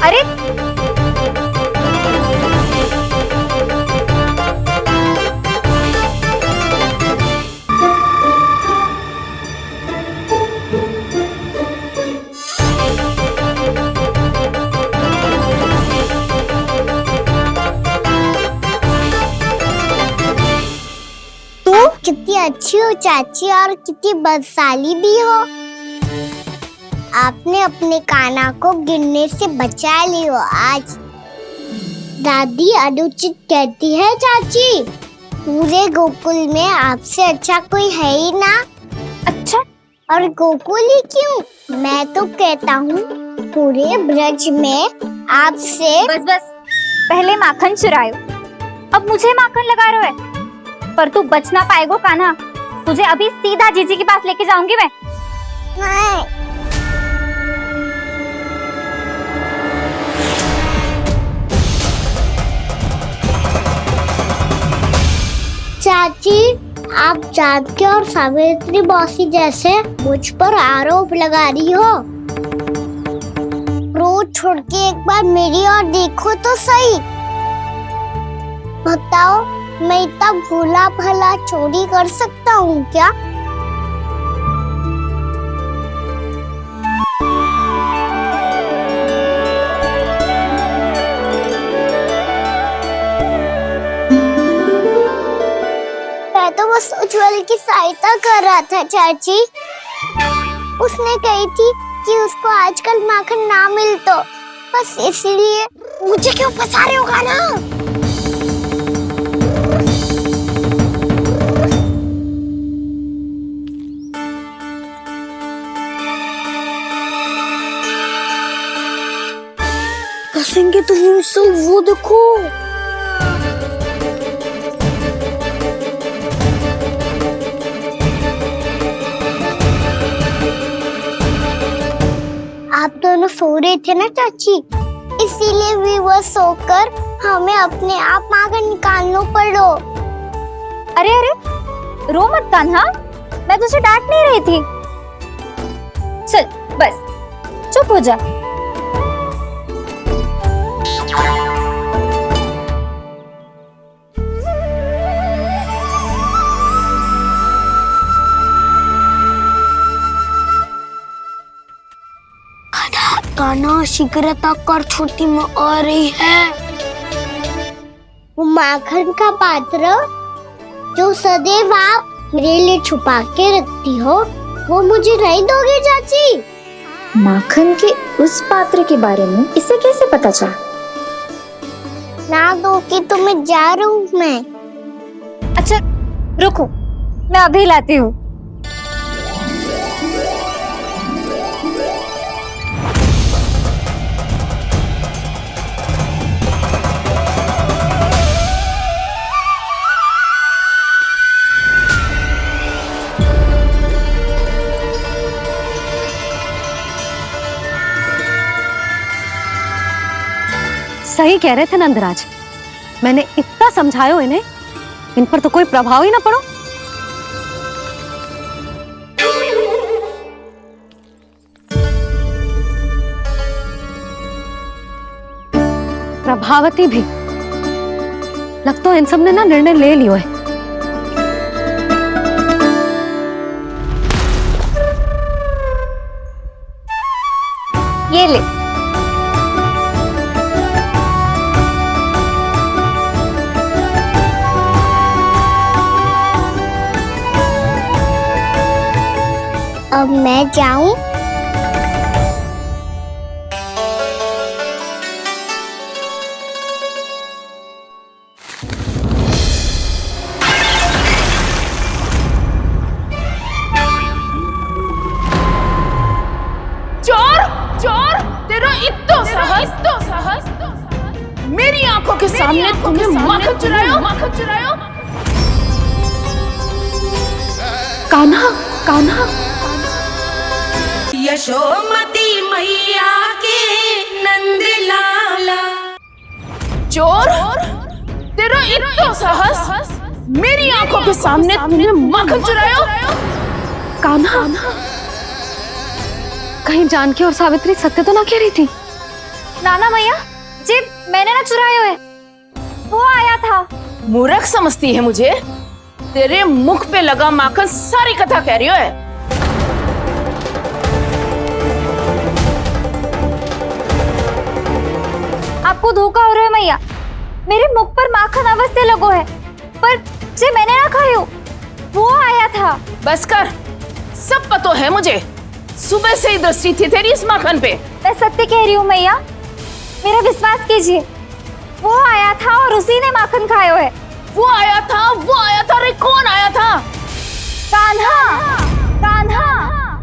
अरे कितनी अच्छी हो चाची और कितनी बदसाली भी हो। आपने अपने काना को गिरने से बचा ली हो आज। दादी अनुचित कहती है चाची, पूरे गोकुल में आपसे अच्छा कोई है ही ना। अच्छा, और गोकुल ही क्यों, मैं तो कहता हूँ पूरे ब्रज में आपसे। बस बस, पहले माखन चुरायो, अब मुझे माखन लगा रहे हो। पर तू बच ना पाएगो कान्हा, तुझे अभी सीधा जीजी के पास लेके जाऊंगी मैं। नहीं। चाची, आप जानकी और सावित्री मौसी जैसे मुझ पर आरोप लगा रही हो। रोज छोड़ के एक बार मेरी ओर देखो तो सही। बताओ, मैं इतना भोला भला चोरी कर सकता हूँ क्या? बस उज्जवल की सहायता कर रहा था चाची। उसने कही थी कि उसको आजकल माखन ना मिल तो बस इसीलिए। मुझे क्यों फंसा रहे हो गाना? कसेंगे तो वो देखो। आप दोनों सो रहे थे ना चाची, इसीलिए वीवर सोकर हमें अपने आप माखन निकालना पड़ो। अरे अरे रो मत कान्हा, मैं तुझे डांट नहीं रही थी। चल बस चुप हो जा। कान्हा शीघ्रता कर, छोटी माँ आ रही है। वो माखन का पात्र जो सदैव आप मेरे लिए छुपा के रखती हो, वो मुझे नहीं दोगे चाची? माखन के उस पात्र के बारे में इसे कैसे पता चला? ना दोगे तो मैं जा रहा हूँ मैं। अच्छा रुको, मैं अभी लाती हूँ। सही कह रहे थे नंदराज, मैंने इतना समझायो इन्हें, इन पर तो कोई प्रभाव ही ना पड़ो। प्रभावती भी लगता है इन सब ने ना निर्णय ले लियो है। ये ले। अब मैं जाऊं? चोर चोर, तेरा इत्तो साहस, मेरी आंखों के सामने तुमने माखन चुरायो। कान्हा कान्हा, यशोमती मैया के नंद लाला। चोर, तेरा इत्तो साहस, मेरी आंखों के सामने तुमने माखन चुरायो। कान्हा, कहीं जानकी और सावित्री सत्य तो ना कह रही थी? नाना मैया जी, मैंने ना चुरायो है, वो आया था। मूर्ख समझती है मुझे? तेरे मुख पे लगा माखन सारी कथा कह रही है। आपको धोखा हो रहा है मैया, मेरे मुख पर माखन अवश्य लगो है, पर जे मैंने ना खायो, वो आया था। बस कर, सब पता है मुझे, सुबह से ही दृष्टि थी तेरी इस माखन पे। मैं सत्य कह रही हूँ मैया, मेरा विश्वास कीजिए, वो आया था और उसी ने माखन खायो है। वो आया था। अरे कौन आया था? कान्हा, कान्हा,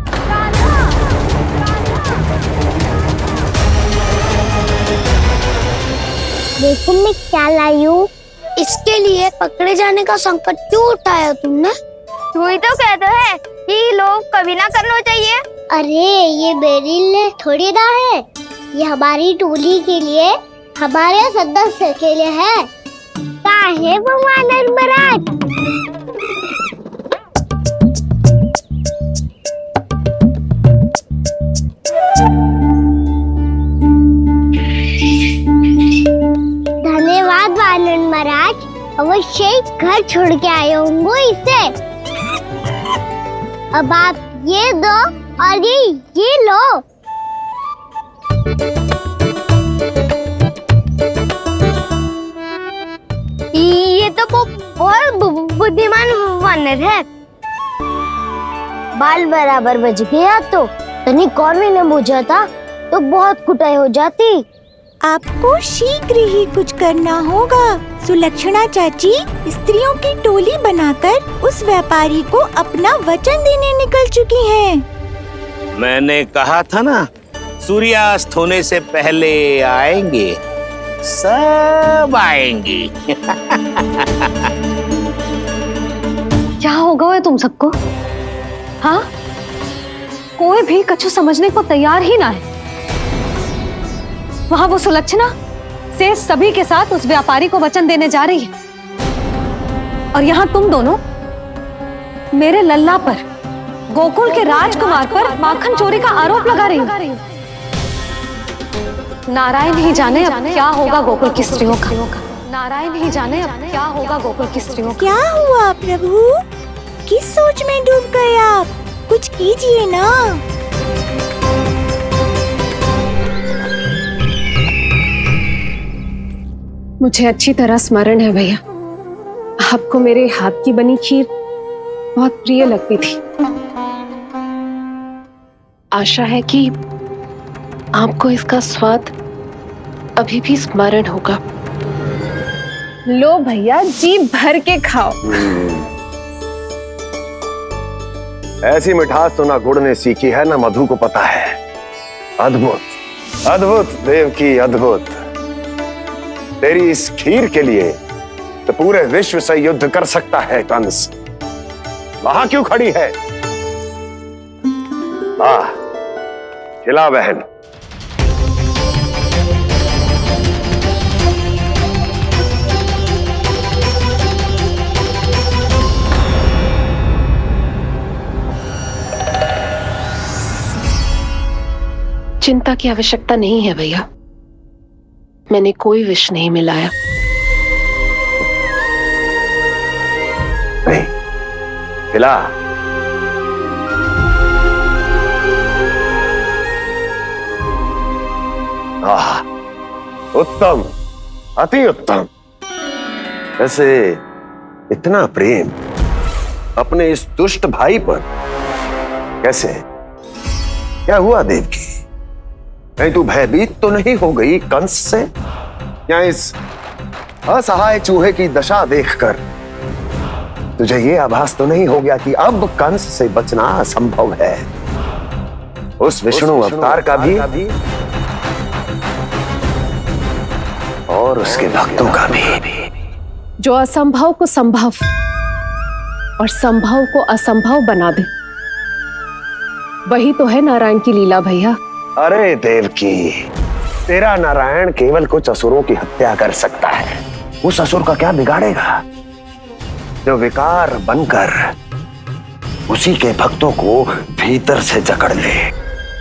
कान्हा। देखो मैं क्या लाई हूँ। इसके लिए पकड़े जाने का संकट क्यों उठाया तुमने? तू ही तो कहता है कि लोग कभी ना करना चाहिए। अरे ये मेरे लिए थोड़ी ना है, ये हमारी टोली के लिए, हमारे सदस्य के लिए है। काहे भगवान महाराज? धन्यवाद वानर महाराज, अवश्य ही घर छोड़ के आए होंगे इसे। अब आप ये दो और ये लो। ये तो और बुद्धिमान वानर है। बाल बराबर बज गया तो तनिक और भी न बुझा था तो बहुत कुटाई हो जाती। आपको शीघ्र ही कुछ करना होगा। सुलक्षणा चाची स्त्रियों की टोली बनाकर उस व्यापारी को अपना वचन देने निकल चुकी हैं। मैंने कहा था ना, सूर्यास्त होने से पहले आएंगे, सब आएंगे। क्या होगा ये तुम सबको? हाँ, कोई भी कछु समझने को तैयार ही ना है। वहां वो सुलक्षणा से सभी के साथ उस व्यापारी को वचन देने जा रही है, और यहाँ तुम दोनों मेरे लल्ला पर, गोकुल के राजकुमार पर माखन चोरी का आरोप लगा रही हो। नारायण ही जाने अब क्या होगा गोकुल की स्त्रियों का। नारायण ही जाने अब क्या होगा गोकुल की स्त्रियों का। क्या हुआ प्रभु? किस सोच में डूब गए आप? कुछ कीजिए ना। मुझे अच्छी तरह स्मरण है भैया, आपको मेरे हाथ की बनी खीर बहुत प्रिय लगती थी। आशा है कि आपको इसका स्वाद अभी भी स्मरण होगा। लो भैया, जी भर के खाओ। ऐसी मिठास तो ना गुड़ ने सीखी है ना मधु को पता है। अद्भुत, अद्भुत देवकी, अद्भुत। तेरी इस खीर के लिए तो पूरे विश्व से युद्ध कर सकता है कंस। वहां क्यों खड़ी है? वाह, खिला बहन। चिंता की आवश्यकता नहीं है भैया, मैंने कोई विष नहीं मिलाया। नहीं, खिला। आह, उत्तम, अति उत्तम। वैसे इतना प्रेम अपने इस दुष्ट भाई पर कैसे? क्या हुआ देवकी? कहीं तू भयभीत तो नहीं हो गई कंस से? या इस असहाय चूहे की दशा देखकर तुझे ये आभास तो नहीं हो गया कि अब कंस से बचना असंभव है? उस विष्णु अवतार का भी और उसके भक्तों का भी। जो असंभव को संभव और संभव को असंभव बना दे, वही तो है नारायण की लीला भैया। अरे देवकी, तेरा नारायण केवल कुछ असुरों की हत्या कर सकता है। उस असुर का क्या बिगाड़ेगा जो विकार बनकर उसी के भक्तों को भीतर से जकड़ ले।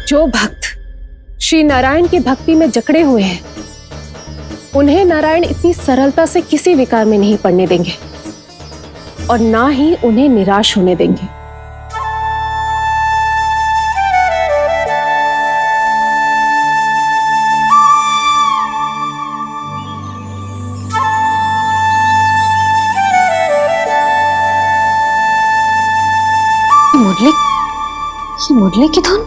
जो भक्त श्री नारायण की भक्ति में जकड़े हुए हैं, उन्हें नारायण इतनी सरलता से किसी विकार में नहीं पड़ने देंगे और ना ही उन्हें निराश होने देंगे। मुरली की धुन।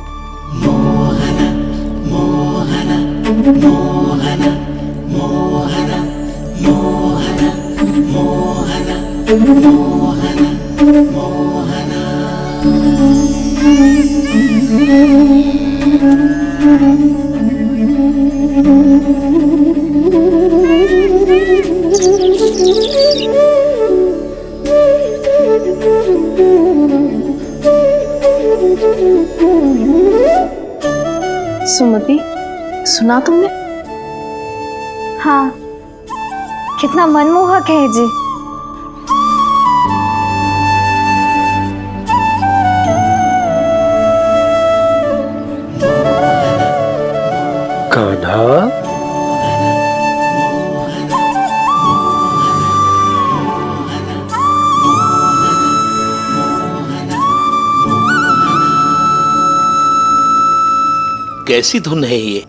सुमति, सुना तुमने? हाँ, कितना मनमोहक है जी। कान्हा, कैसी धुन है ये?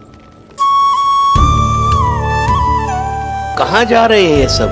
कहाँ जा रहे हैं ये सब?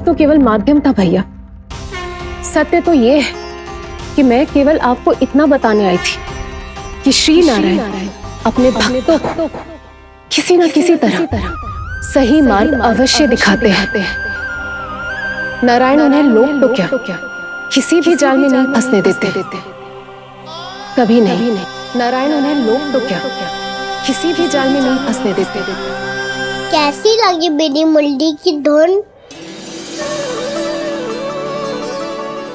तो केवल माध्यम था भैया। सत्य तो ये है कि मैं केवल आपको इतना बताने आई थी कि श्री नारायण अपने भक्तों को किसी न किसी तरह सही मार्ग अवश्य दिखाते हैं। नारायण उन्हें लोग तो क्या किसी भी जाल में नहीं फंसने देते, कभी नहीं। नारायण उन्हें लोग तो क्या किसी भी जाल में नहीं फंसने देते। कैसी लगी मेरी मुंडी की धुन?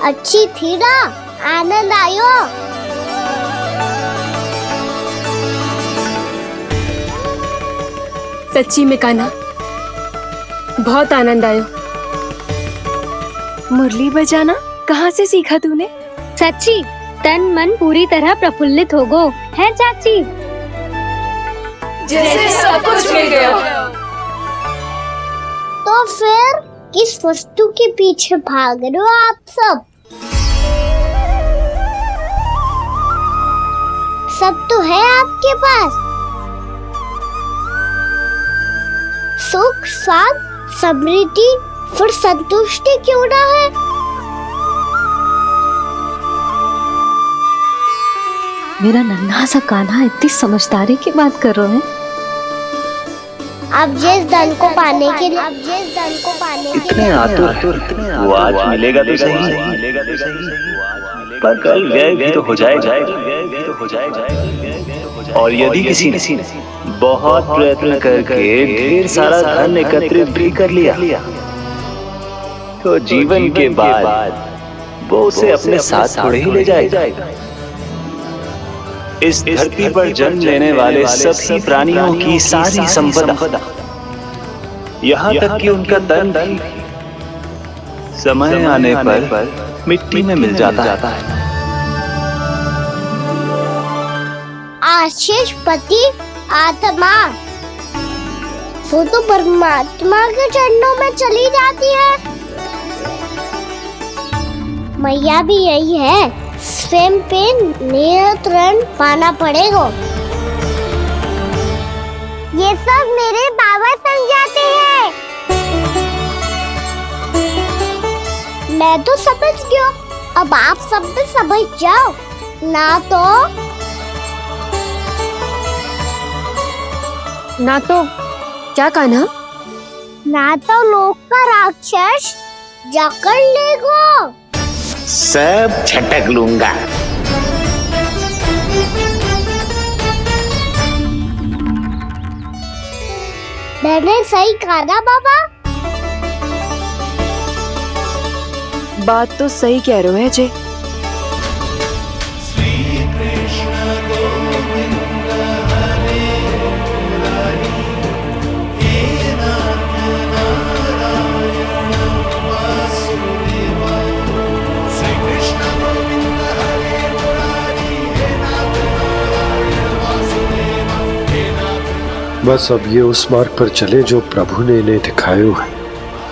अच्छी थी ना? आनंद आयो? सच्ची में कान्हा, बहुत आनंद आयो। मुरली बजाना कहाँ से सीखा तूने? सच्ची तन मन पूरी तरह प्रफुल्लित हो गो है चाची। जैसे सब कुछ मिल गया। तो फिर किस वस्तु के पीछे भाग रहे हो आप सब? सब तो है आपके पास। सुख, स्वाद, समृद्धि, फिर संतुष्टि क्यों ना है? मेरा नन्हा सा कान्हा इतनी समझदारी की बात कर रहे हैं। अब जिस धन को पाने के लिए इतने आतुर वो आज मिलेगा तो सही, पर कल व्यय भी तो हो जाएगा। और यदि किसी ने बहुत प्रयत्न करके ढेर सारा धन एकत्रित भी कर लिया, तो जीवन के बाद वो उसे अपने साथ थोड़े ही ले जाएगा। इस धरती पर जन्म लेने वाले सभी प्राणियों की सारी संपदा, यहाँ तक कि उनका तन भी समय आने पर मिट्टी में मिल जाता है। आशीष पति आत्मा वो तो परमात्मा के चरणों में चली जाती है। मैया भी यही है, स्वयं पे नियंत्रण पाना पड़ेगा। ये सब मेरे बाबा समझाते हैं। मैं तो समझ गया, अब आप सब भी समझ जाओ ना तो क्या कान्हा? ना तो लोक का राक्षस जकड़ लेगा। सब झटक लूंगा। मैंने सही कहा ना बाबा? बात तो सही कह रहे हो है जय। बस अब ये उस मार्ग पर चले जो प्रभु ने इन्हें दिखाया है,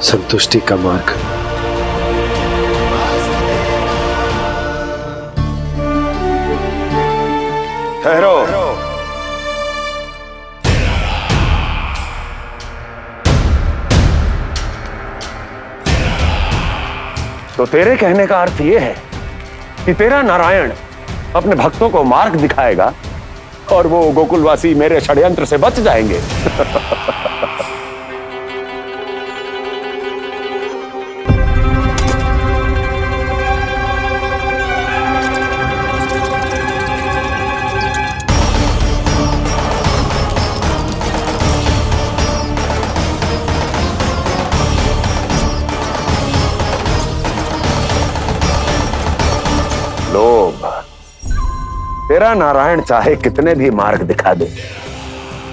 संतुष्टि का मार्ग। ठहरो। तो तेरे कहने का अर्थ ये है कि तेरा नारायण अपने भक्तों को मार्ग दिखाएगा और वो गोकुलवासी मेरे षड्यंत्र से बच जाएंगे। लोभ, तेरा नारायण चाहे कितने भी मार्ग दिखा दे,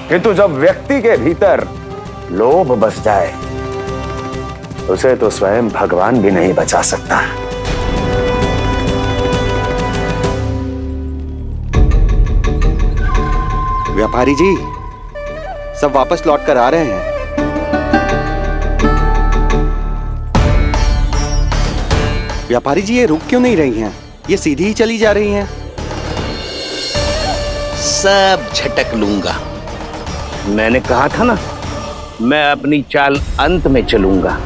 किंतु जब व्यक्ति के भीतर लोभ बस जाए, उसे तो स्वयं भगवान भी नहीं बचा सकता। व्यापारी जी, सब वापस लौट कर आ रहे हैं। व्यापारी जी, ये रुक क्यों नहीं रही हैं? ये सीधी ही चली जा रही हैं। सब झटक लूंगा। मैंने कहा था ना, मैं अपनी चाल अंत में चलूंगा।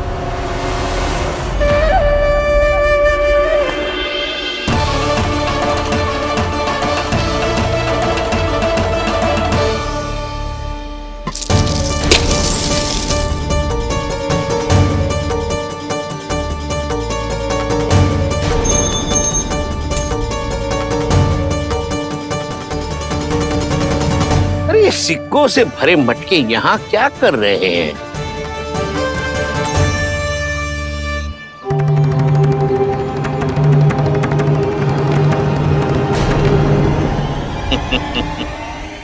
सिक्कों से भरे मटके यहाँ क्या कर रहे हैं?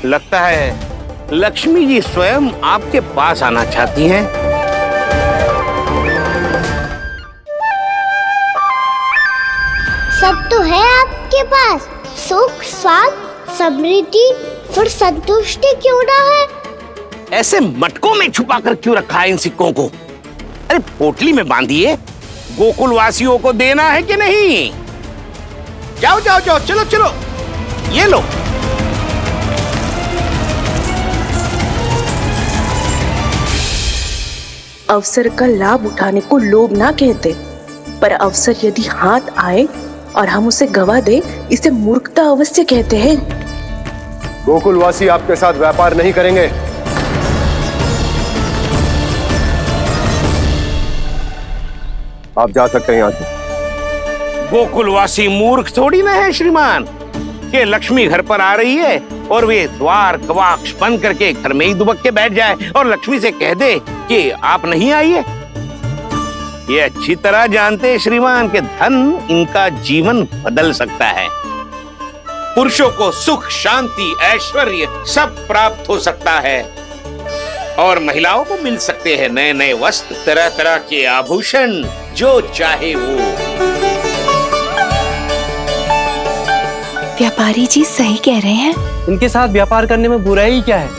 लगता है लक्ष्मी जी स्वयं आपके पास आना चाहती हैं। सब तो है आपके पास, सुख, स्वाद, समृद्धि, फिर संतुष्टि क्यों ना है? ऐसे मटकों में छुपा कर क्यों रखा है इन सिक्कों को? अरे पोटली में बांधिए, गोकुल वासियों को देना है कि नहीं? जाओ जाओ जाओ, चलो चलो, ये लो। अवसर का लाभ उठाने को लोभ ना कहते, पर अवसर यदि हाथ आए और हम उसे गवा दे, इसे मूर्खता अवश्य कहते हैं। गोकुलवासी आपके साथ व्यापार नहीं करेंगे। आप जा सकते हैं यहाँ से। गोकुलवासी मूर्ख थोड़ी ना है श्रीमान। ये लक्ष्मी घर पर आ रही है और वे द्वार कवाक्ष बंद करके घर में ही दुबक के बैठ जाए और लक्ष्मी से कह दे कि आप नहीं आइए। ये अच्छी तरह जानते हैं श्रीमान कि धन इनका जीवन बदल सकता है। पुरुषों को सुख, शांति, ऐश्वर्य सब प्राप्त हो सकता है और महिलाओं को मिल सकते हैं नए नए वस्त्र, तरह तरह के आभूषण, जो चाहे वो। व्यापारी जी सही कह रहे हैं। इनके साथ व्यापार करने में बुराई क्या है?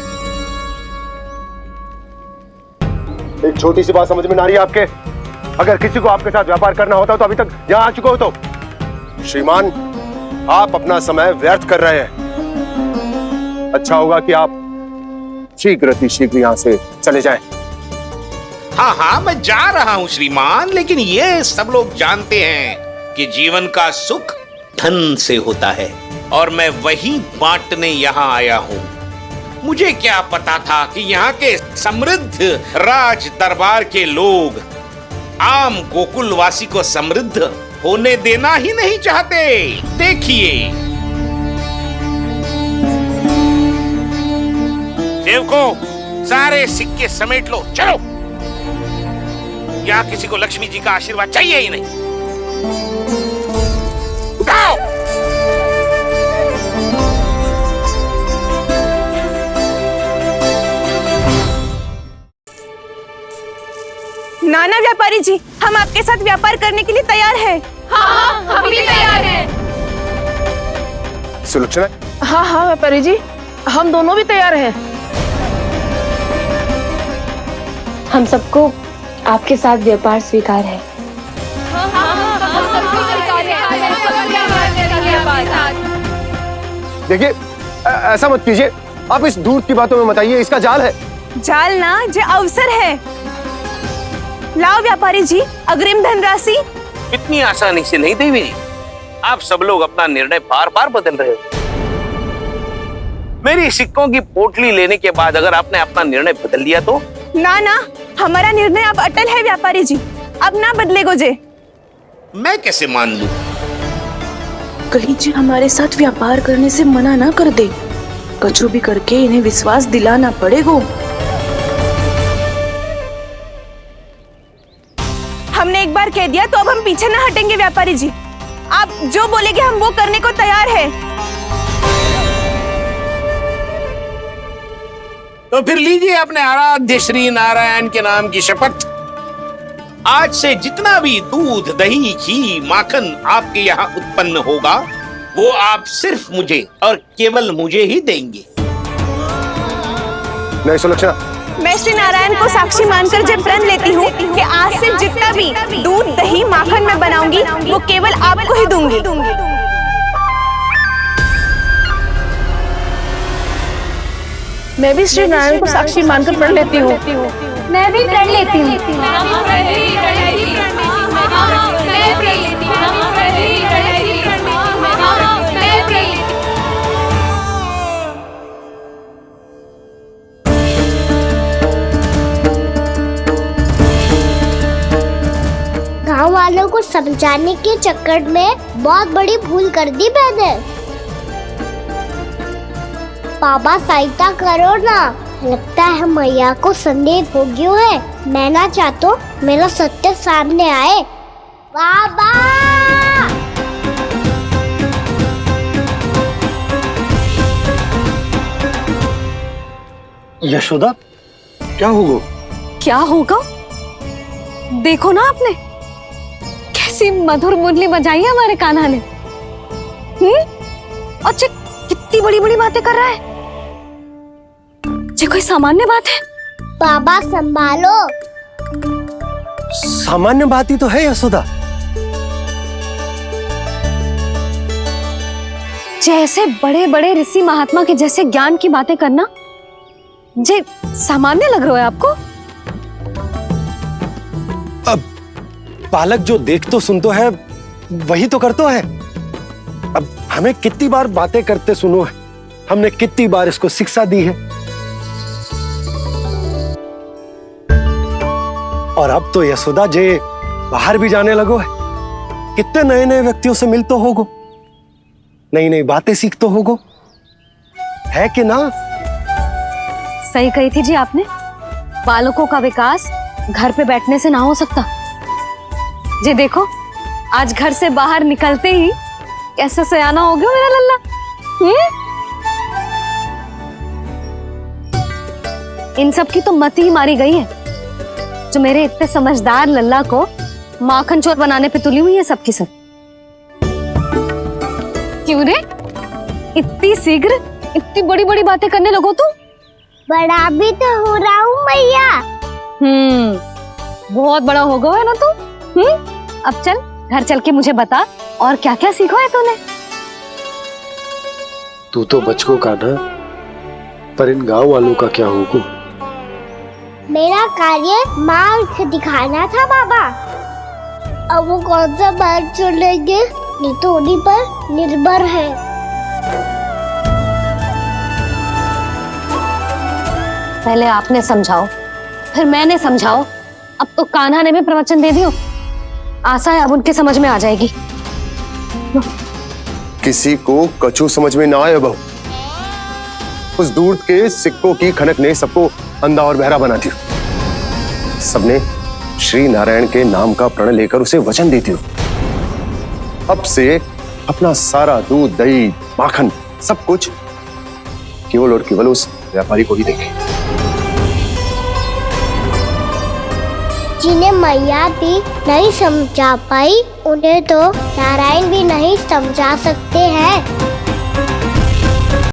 एक छोटी सी बात समझ में ना रही है आपके? अगर किसी को आपके साथ व्यापार करना होता तो अभी तक यहाँ आ चुके हो। तो श्रीमान, आप अपना समय व्यर्थ कर रहे हैं। अच्छा होगा कि आप शीघ्र यहाँ से चले जाएं। हाँ हाँ, मैं जा रहा हूँ श्रीमान, लेकिन ये सब लोग जानते हैं कि जीवन का सुख धन से होता है और मैं वही बांटने यहाँ आया हूँ। मुझे क्या पता था कि यहाँ के समृद्ध राज दरबार के लोग आम गोकुलवासी को समृद्ध होने देना ही नहीं चाहते। देखिए, सेवकों, सारे सिक्के समेट लो, चलो। यहाँ किसी को लक्ष्मी जी का आशीर्वाद चाहिए ही नहीं। उठाओ। नाना व्यापारी जी, हम आपके साथ व्यापार करने के लिए तैयार हैं। हाँ, हम भी तैयार हैं। सुलक्षणा? हाँ हाँ व्यापारी जी, हम दोनों भी तैयार हैं। हम सबको आपके साथ व्यापार स्वीकार है। देखिए, ऐसा मत कीजिए। आप इस दूध की बातों में मत आइए, इसका जाल है। जाल ना, जो अवसर है। लाओ व्यापारी जी, अग्रिम धनराशि। इतनी आसानी से नहीं देवी जी। आप सब लोग अपना निर्णय बार बार बदल रहे हो। मेरी सिक्कों की पोटली लेने के बाद अगर आपने अपना निर्णय बदल लिया तो? ना ना, हमारा निर्णय अब अटल है व्यापारी जी, अब ना बदलेगो जे। मैं कैसे मान लूं? कहीं जी हमारे साथ व्यापार करने से मना ना कर दे। कछु भी करके इन्हें विश्वास दिलाना पड़ेगा। हमने एक बार कह दिया तो अब हम पीछे ना हटेंगे व्यापारी जी। आप जो बोलेंगे हम वो करने को तैयार है। तो फिर लीजिए अपने आराध्य श्री नारायण के नाम की शपथ। आज से जितना भी दूध, दही, घी, माखन आपके यहाँ उत्पन्न होगा वो आप सिर्फ मुझे और केवल मुझे ही देंगे। नहीं सुलक्षणा, मैं श्री नारायण को साक्षी मानकर जब प्रण लेती हूँ कि आज से जितना भी दूध, दही, माखन मैं बनाऊंगी वो केवल आपको ही दूंगी। मैं भी श्री नारायण को साक्षी मानकर प्रण लेती हूँ। मैं भी प्रण लेती हूँ। गांव वालों को समझाने के चक्कर में बहुत बड़ी भूल कर दी मैंने। बाबा सहायता करो ना। लगता है मैया को संदेह हो गया है। मैं ना चाहता मेरा सत्य सामने आए। बाबा यशोदा, क्या होगा? क्या होगा? देखो ना आपने कैसी मधुर मुरली बजाई है हमारे कान्हा ने। अच्छा कितनी बड़ी बड़ी बातें कर रहा है। ये कोई सामान्य बात है? बाबा संभालो। सामान्य बात ही तो है यशोदा। जैसे बड़े बड़े ऋषि महात्मा के जैसे ज्ञान की बातें करना जे सामान्य लग रहा है आपको? अब बालक जो देख तो सुन तो है वही तो कर तो है। अब हमें कितनी बार बातें करते सुनो है, हमने कितनी बार इसको शिक्षा दी है। और अब तो यशोदा जे बाहर भी जाने लगो है, कितने नए नए व्यक्तियों से मिल तो होगो, नई नई बातें सीख तो होगो, है कि ना? सही कही थी जी आपने। बालकों का विकास घर पे बैठने से ना हो सकता। जी देखो आज घर से बाहर निकलते ही कैसे सयाना हो गया मेरा लल्ला। इन सब की तो मत ही मारी गई है जो मेरे इतने समझदार लल्ला को माखन चोर बनाने पे तुली हुई है सबकी सब। क्यों रे इतनी शीघ्र इतनी बड़ी बड़ी बातें करने लगो तू? बड़ा भी तो हो रहा हूँ मैया। बहुत बड़ा हो गया है ना तू। अब चल घर चल के मुझे बता और क्या क्या सीखा है तूने? तू तो बचको कान्हा, पर इन गांव वालों का क्या होगा? मेरा कार्य मार्ग दिखाना था बाबा। अब वो कौन सा मार्ग चुनेंगे ये तो उन्हीं पर निर्भर है। पहले आपने समझाओ फिर मैंने समझाओ। अब तो कान्हा ने भी प्रवचन दे दियो। आशा है अब उनके समझ में आ जाएगी। किसी को कछु समझ में ना आए बहू। उस दूध के सिक्कों की खनक ने सबको अंधा और बहरा बना दिया। सबने श्री नारायण के नाम का प्रण लेकर उसे वचन देती हो। अब से अपना सारा दूध दही माखन सब कुछ केवल और केवल उस व्यापारी को ही देंगे। जिन्हें मैया भी नहीं समझा पाई उन्हें तो नारायण भी नहीं समझा सकते हैं।